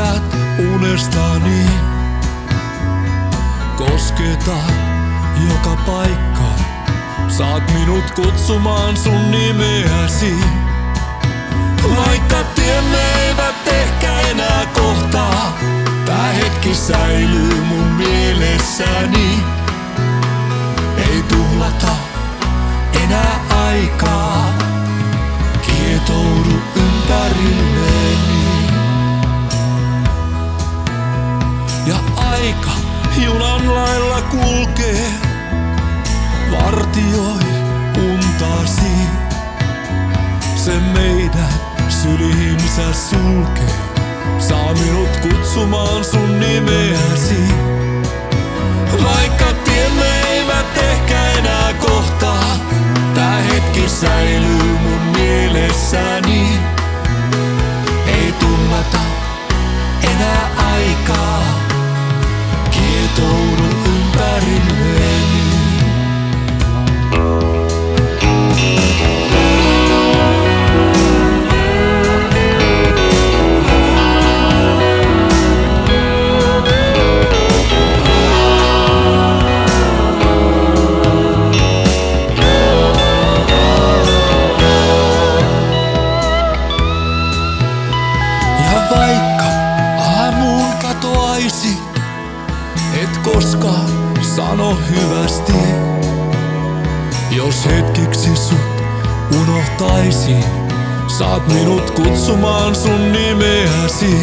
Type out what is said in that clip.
herätät unestani. Kosketa joka paikka, saat minut kutsumaan sun nimeäsi. Vaikka tiemme eivät ehkä enää kohtaa, tää hetki säilyy mun mielessäni. Ei tuhlata enää aikaa, kietoudu ympärilleni. Ja aika junan lailla kulkee, vartioi untasi. Se meidät sylihinsä sulkee, saa minut kutsumaan sun nimeäsi. Vaikka tiemme eivät ehkä enää kohtaa, tää hetki säilyy mun mielessäni. Ei tuhlata enää aikaa, kietoudu ympärilleni. Vaikka aamuun katoaisi, et koskaan sano hyvästi. Jos hetkeksi sut unohtaisin, saat minut kutsumaan sun nimeäsi.